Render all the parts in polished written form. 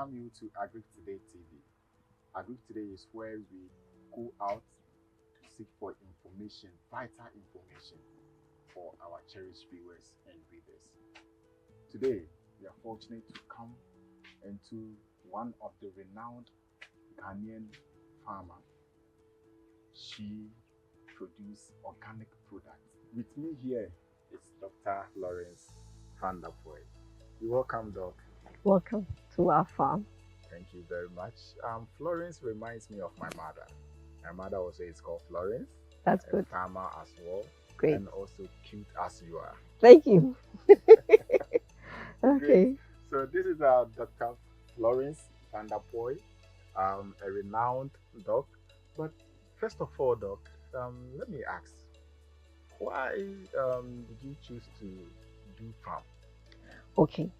welcome you to Agri Today TV. Agri Today is where we go out to seek for information, vital information for our cherished viewers and readers. Today, we are fortunate to come into one of the renowned Ghanaian farmer. She produces organic products. With me here is Dr. Lawrence Van der Poel. You're welcome, Doc. Welcome to our farm. Thank you very much. Florence reminds me of my mother. My mother also is called Florence. That's a good. Farmer as well. Great. And also cute as you are. Thank you. Okay. Great. So this is Dr. Lawrence Van der Poel, a renowned doc. But first of all, Doc, let me ask, why did you choose to do farm? Okay.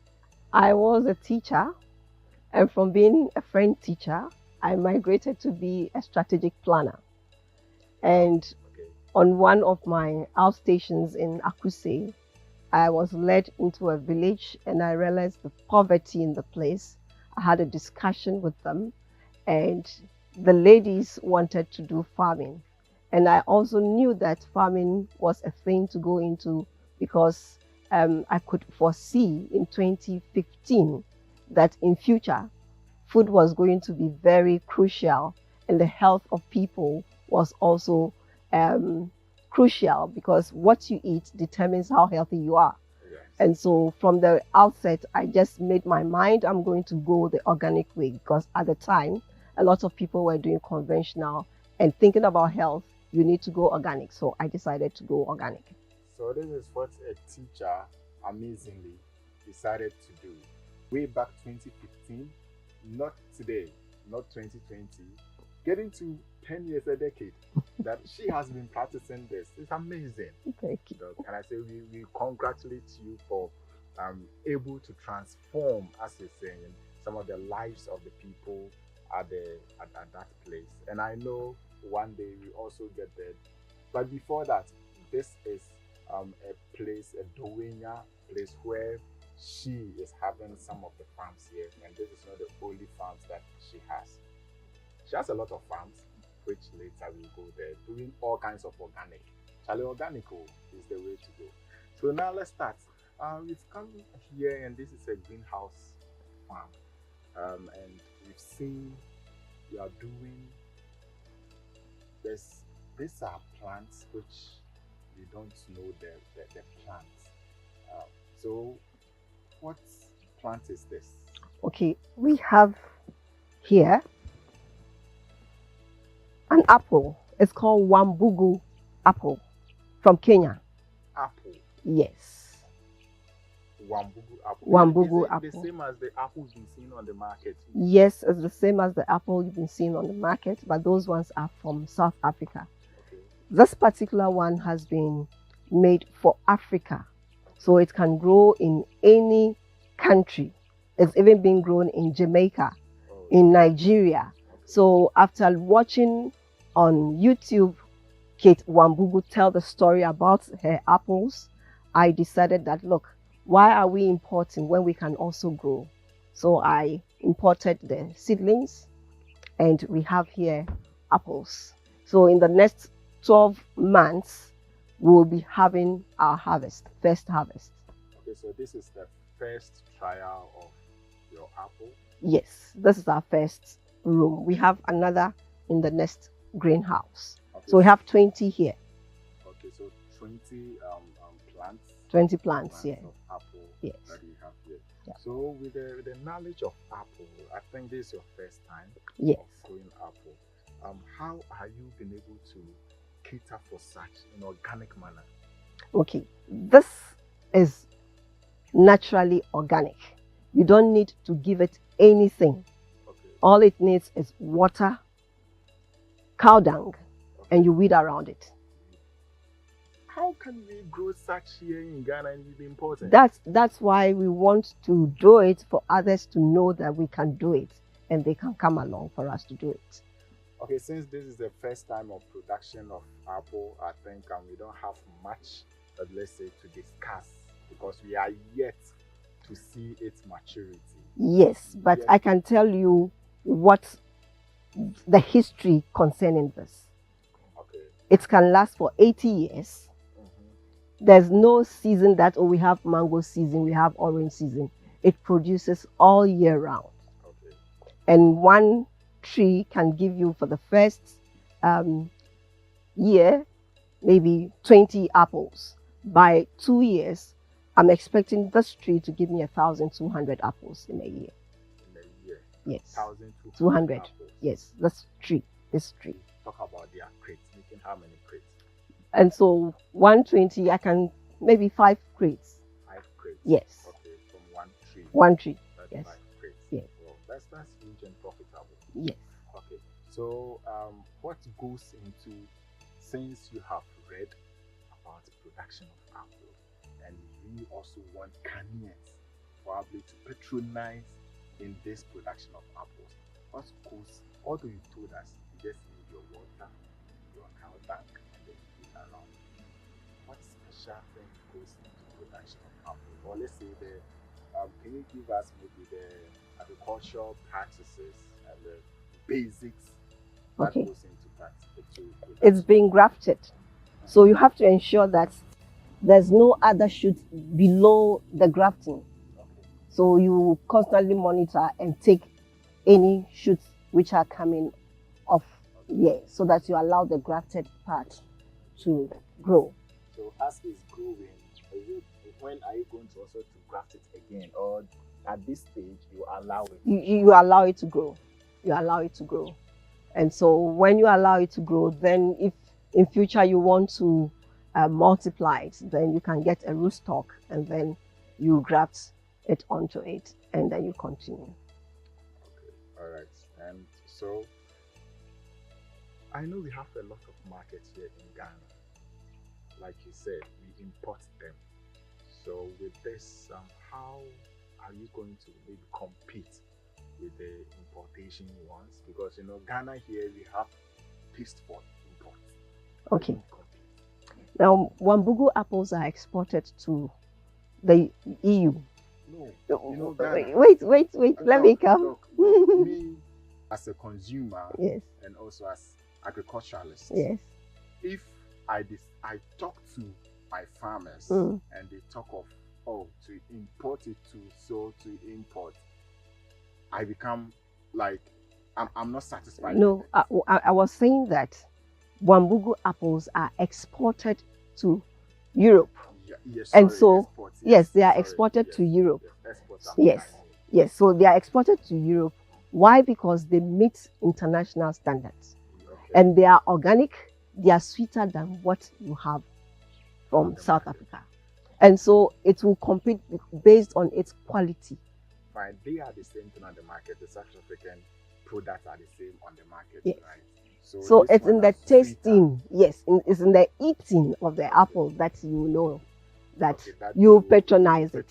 I was a teacher, and from being a French teacher, I migrated to be a strategic planner. And on one of my outstations in Akuse, I was led into a village and I realized the poverty in the place. I had a discussion with them, and the ladies wanted to do farming. And I also knew that farming was a thing to go into because I could foresee in 2015 that in future, food was going to be very crucial, and the health of people was also crucial, because what you eat determines how healthy you are. Yes. And so from the outset, I just made my mind I'm going to go the organic way, because at the time, a lot of people were doing conventional, and thinking about health, you need to go organic. So I decided to go organic. So this is what a teacher amazingly decided to do. Way back 2015, not today, not 2020, getting to 10 years, a decade, that she has been practicing this. It's amazing. Thank you. Can I say we congratulate you for able to transform, as you're saying, some of the lives of the people at that place. And I know one day we also get there. But before that, this is a place, a Dowenya place where she is having some of the farms here, and this is not the only farms that she has. She has a lot of farms, which later we'll go there, doing all kinds of organic. Charlie, organico is the way to go. So now let's start. We've come here, and this is a greenhouse farm, and we've seen you are doing this. These are plants which we don't know the plants. So what plant is this? Okay, we have here an apple. It's called Wambugu apple from Kenya. Apple. Yes. Wambugu apple. Wambugu is it apple. the same as the apples you've seen on the market? Yes, it's the same as the apple you've been seeing on the market, but those ones are from South Africa. Okay. This particular one has been made for Africa, so it can grow in any country. It's even been grown in Jamaica, in Nigeria. So after watching on YouTube Kate Wambugu tell the story about her apples, I decided that, look, why are we importing when we can also grow? So I imported the seedlings, and we have here apples. So in the next 12 months, we'll be having our harvest, first harvest. Okay, so this is the first trial of your apple? Yes, this is our first room. We have another in the next greenhouse. Okay. So we have 20 here. Okay, so 20 plants. 20 plants here. Of apple, yes, that you have here. Yeah. So with the knowledge of apple, I think this is your first time yes, of growing apple. How are you been able to cater for such in organic manner? Okay, this is naturally organic. You don't need to give it anything. Okay. All it needs is water, cow dung, and you weed around it. How can we grow such here in Ghana and be important? That's why we want to do it, for others to know that we can do it, and they can come along for us to do it. Okay, since this is the first time of production of apple, I think we don't have much, let's say, to discuss, because we are yet to see its maturity. Yes, but Yes. I can tell you what the history concerning this. Okay. It can last for 80 years. There's no season that, oh, we have mango season, we have orange season. It produces all year round. Okay. And one tree can give you for the first year maybe 20 apples. By 2 years, I'm expecting this tree to give me 1,200 apples in a year. In a year? Yes. 1,200 apples? Yes, this tree. Talk about their crates, making how many crates? And so 120, I can maybe 5 crates. 5 crates? Yes. Okay, from one tree? One tree, that's yes. 5 crates? Yes. Well, that's huge and profitable. Yes. Okay, so what goes into, since you have read about the production of apple, and you also want Ghanaians probably to patronize in this production of apples, what goes, although you told us you just need your water, your cow tank, and then you put around, what special thing goes into production of apple? Or let's say can you give us maybe the agricultural practices and the basics that goes into production? It's being grafted. So you have to ensure that there's no other shoot below the grafting. Okay. So you constantly monitor and take any shoots which are coming off, so that you allow the grafted part to grow. So as it's growing, when are you going to also to graft it again, or at this stage you allow it? You allow it to grow. You allow it to grow. And so when you allow it to grow, then if in future you want to multiply it, then you can get a rootstock and then you graft it onto it and then you continue. Okay, all right. And so I know we have a lot of markets here in Ghana. Like you said, we import them. So with this, how are you going to maybe compete with the importation ones? Because Ghana here we have taste for import. Okay. Now Wambugu apples are exported to the EU. No, wait. Let me come. Me as a consumer, yes, and also as agriculturalist, yes, if I talk to my farmers and they talk of to import it to import, I become like I'm not satisfied. No, I was saying that Wambugu apples are exported to Europe. Yes, and so exports, yes, they are exported to Europe. Yes, so they are exported to Europe. Why? Because they meet international standards. Okay. And they are organic. They are sweeter than what you have from South Africa. And so it will compete based on its quality. Fine, they are the same thing on the market. The South African products are the same on the market, yes, right? So it's in the tasting, yes, it's in the eating of the apple that you know that you patronize it.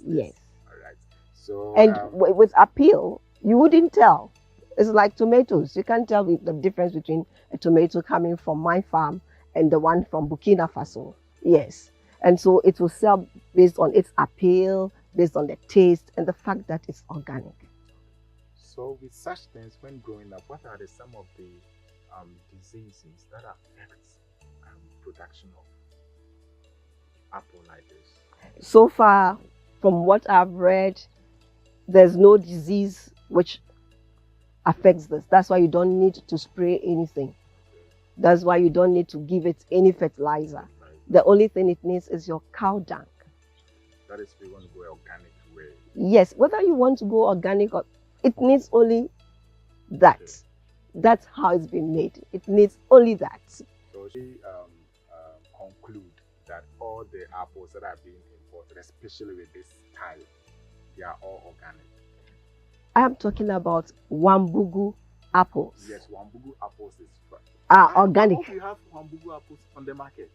Yes. All right. So and with appeal, you wouldn't tell. It's like tomatoes. You can't tell the difference between a tomato coming from my farm and the one from Burkina Faso. Yes. And so it will sell based on its appeal, based on the taste and the fact that it's organic. So with such things, when growing up, what are some of the diseases that affect production of apple like this? So far, from what I've read, there's no disease which affects this. That's why you don't need to spray anything. That's why you don't need to give it any fertilizer. The only thing it needs is your cow dung. That is, if you want to go organic way. Yes, whether you want to go organic or it needs only that. Okay. That's how it's been made. It needs only that. So she conclude that all the apples that are being imported, especially with this type, they are all organic. I am talking about Wambugu apples. Yes, Wambugu apples are organic. I hope you have Wambugu apples on the market.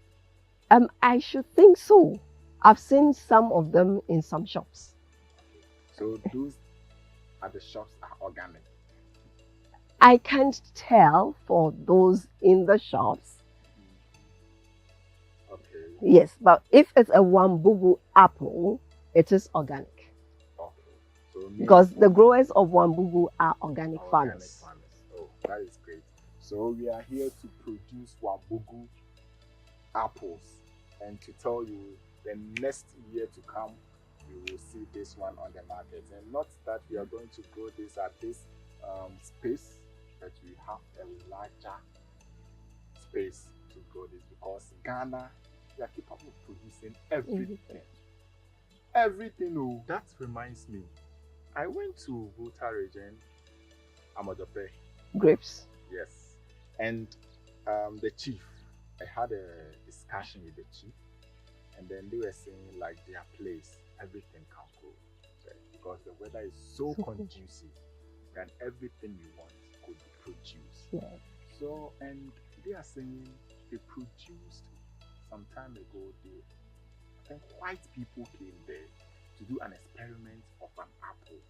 I should think so. I've seen some of them in some shops. So those at the shops are organic? I can't tell for those in the shops. Okay. Yes, but if it's a Wambugu apple, it is organic. because the growers of Wambugu are organic farmers. Oh, that is great. So we are here to produce Wambugu apples, and to tell you the next year to come, you will see this one on the market. And not that we are going to grow this at this space, but we have a larger space to grow this, because Ghana, we are capable of producing everything. Everything. Oh, that reminds me. I went to Volta region, Amadope. Grapes. Yes. And the chief, I had a discussion with the chief, and then they were saying like their place, everything can grow there, because the weather is so conducive that everything you want could be produced. Yeah. So, and they are saying they produced some time ago, I think white people came there to do an experiment of an apple.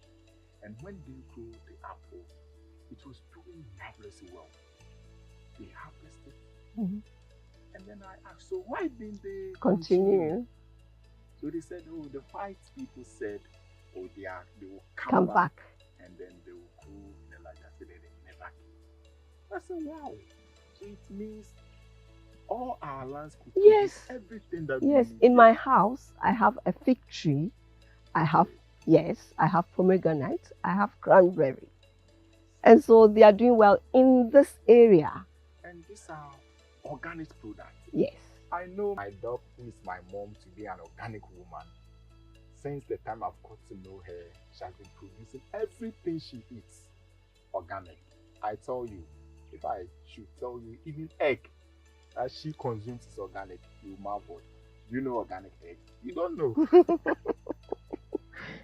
And when they grew the apple, it was doing marvelously well. They harvested. And then I asked, so why didn't they continue? So they said, oh, the white people said, oh, they will come back. And then they will grow in the larger. I said, they never came. I said, wow. So it means all our lands could produce everything that we need. In my house, I have a fig tree. I have pomegranate. I have cranberry. And so they are doing well in this area. And these are organic products. Yes. I know my dog, who is my mom, to be an organic woman. Since the time I've got to know her, she has been producing everything she eats organic. I tell you, if I should tell you, even egg that she consumes is organic, you marvel. Do you know organic egg? You don't know.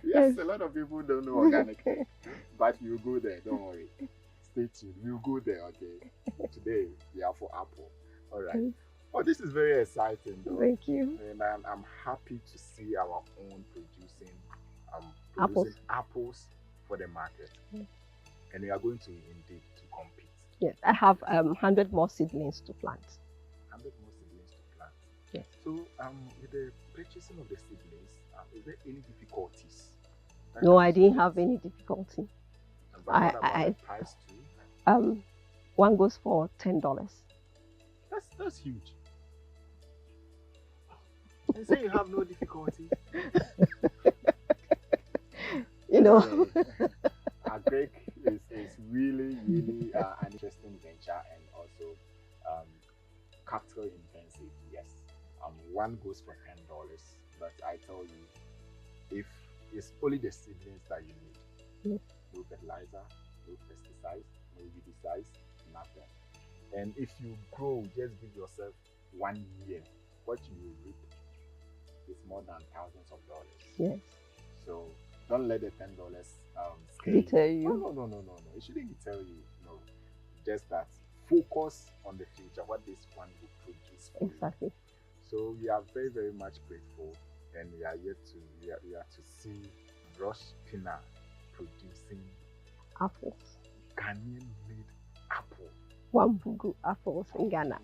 Yes, a lot of people don't know organic egg, but we'll go there. Don't worry. Stay tuned. We'll go there. Okay. Today we are for apple. All right. Oh, this is very exciting, though. Thank you. And I'm happy to see our own producing apples for the market. And we are going to indeed to compete. Yes, I have 100 more seedlings to plant. 100 more seedlings to plant. Yes. So with the purchasing of the seedlings, is there any difficulties? No, I didn't have any difficulty. And what about the price too? One goes for $10. That's huge. And say you have no difficulty. You know. Agric is really an interesting venture, and also capital intensive. Yes. One goes for $10, but I tell you, if it's only the seedlings that you need, no fertilizer, no pesticides, no herbicides, nothing. And if you grow, just give yourself 1 year, what you will reap is more than thousands of dollars. Yes. So don't let the $10 deter you. No. It shouldn't deter you. No. Just that focus on the future, what this one will produce for Exactly. you. So we are very, very much grateful, and we are to see Rosh Pinnah producing apples. Ghanaian made apple. Wambugu apples in Ghana.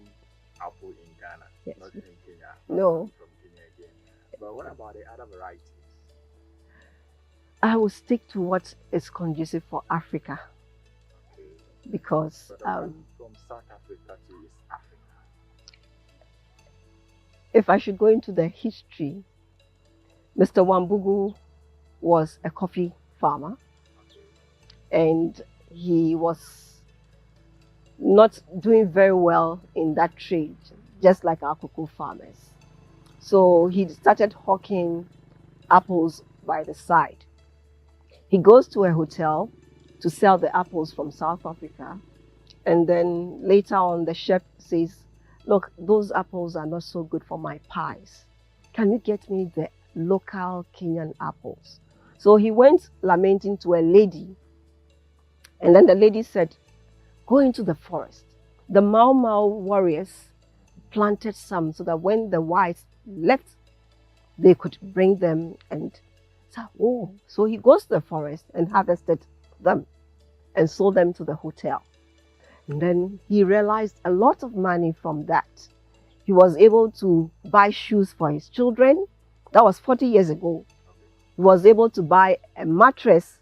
Apple in Ghana, yes. Not in Kenya. No. From Kenya again. But what about the other varieties? I will stick to what is conducive for Africa. Okay. Because but the one from South Africa to East Africa. If I should go into the history, Mr. Wambugu was a coffee farmer, and he was not doing very well in that trade, just like our cocoa farmers. So he started hawking apples by the side. He goes to a hotel to sell the apples from South Africa, and then later on the chef says, look, those apples are not so good for my pies. Can you get me the local Kenyan apples? So he went lamenting to a lady, and then the lady said, go into the forest. The Mau Mau warriors planted some so that when the whites left, they could bring them and say, oh. So he goes to the forest and harvested them and sold them to the hotel. And then he realized a lot of money from that. He was able to buy shoes for his children. That was 40 years ago. He was able to buy a mattress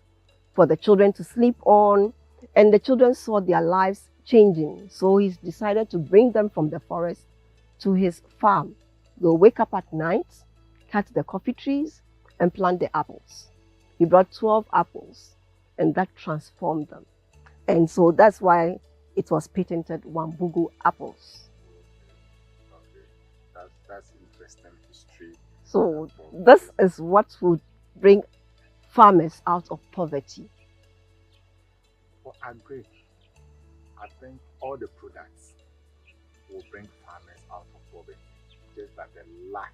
for the children to sleep on, and the children saw their lives changing. So he decided to bring them from the forest to his farm. They'll wake up at night, cut the coffee trees, and plant the apples. He brought 12 apples, and that transformed them. And so that's why it was patented Wambugu apples. Okay. That's interesting history. So this is what would bring farmers out of poverty. For agri, I think all the products will bring farmers out of poverty. Just that they lack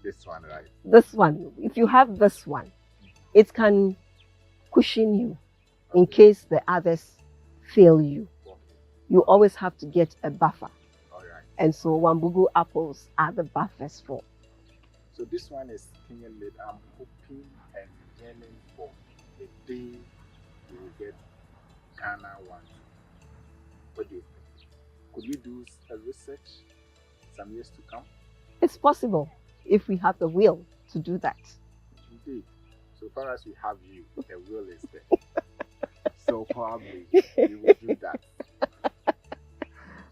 this one, right? This one, if you have this one, it can cushion you in case the others fail you. Okay. You always have to get a buffer. All right. And so Wambugu apples are the buffers for. So this one is stinging late. I'm hoping and yearning for the day we will get Ghana one. What do you think? Could we do a research some years to come? It's possible if we have the will to do that. Indeed. So far as we have you, the will is there. So probably we will do that.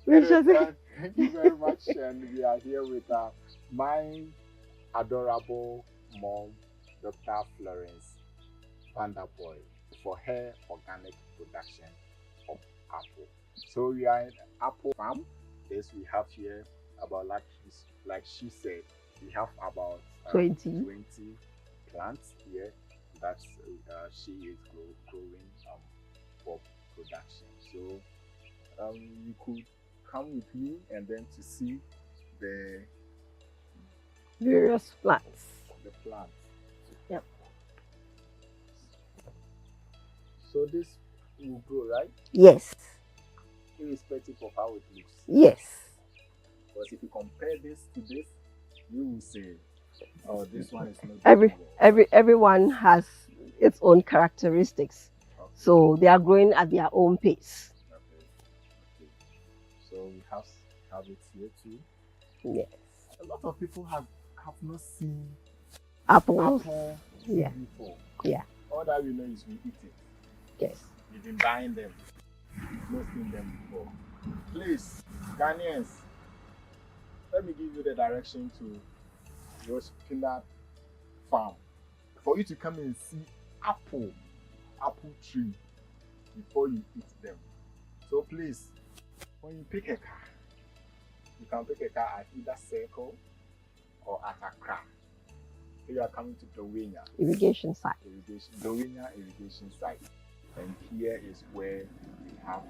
Thank you very much. And we are here with my adorable mom, Dr. Florence Vanderboy, for her organic production of apple. So we are in apple farm. Yes, we have here about, like she said, we have about 20 plants here that she is growing for production. So you could come with me and then to see the various plants. The plants. Yep. So this will grow, right? Yes. Irrespective of how it looks. Yes. Because if you compare this to this, you will say, oh, this one is not everyone has its own characteristics. Okay. So they are growing at their own pace. Okay. So we have it here too. Yes. A lot of people have not seen apples before. Yeah. All that we know is we eat it. Yes. We've been buying them. Not seen them before. Please, Ghanaians, let me give you the direction to Rosh Pinnah Farm for you to come and see apple tree before you eat them. So please, when you pick a car, you can pick a car at either Circle or at Accra. So you are coming to Dowenya irrigation site. Dowenya irrigation site. And here is where we have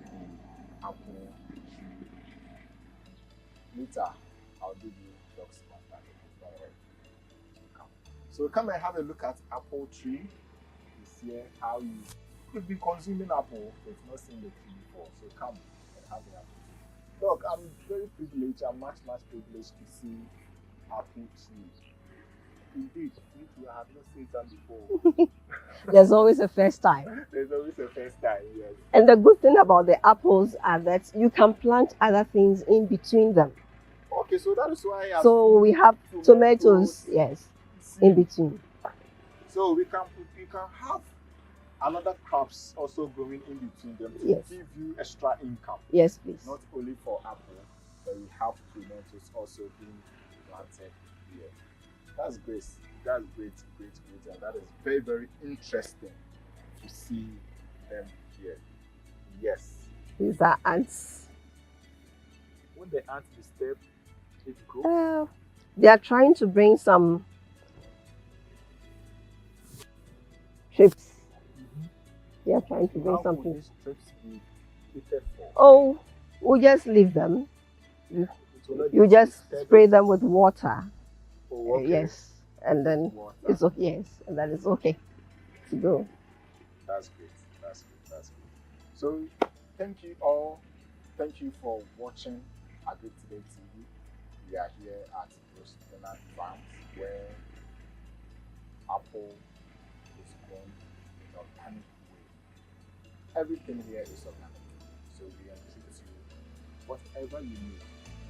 the apple tree. Later, I'll give you dogs contact. So come and have a look at apple tree. You see how you could be consuming apple, but not seen the tree before. So come and have the apple tree. Look, I'm very privileged. I'm much privileged to see apple tree. Indeed, me too. I have not seen that before. There's always a first time. There's always a first time, yes. And the good thing about the apples are that you can plant other things in between them. Okay, so that is why so we have tomatoes, yes, in between. So we can have another crops also growing in between them to give you extra income. Yes, please. Not only for apple, but we have tomatoes also being planted here. That's great. That's great. And that is very, very interesting to see them here. Yes. These are ants. When the ants disturb, it grows. They are trying to bring some trips. They are trying to bring something. These trips be treated for? Oh, we'll just leave them. You just spray them with water. Oh, okay. Yes, and then it's okay. Yes, and then it's okay to go. That's great. So, thank you all. Thank you for watching Agri Today TV. We are here at Rosh Pinnah Farm, where apple is grown in an organic way. Everything here is organic, so we entreat you whatever you need.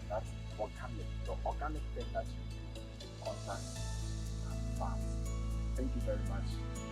That's organic. The organic thing that you need, contact Thank you very much.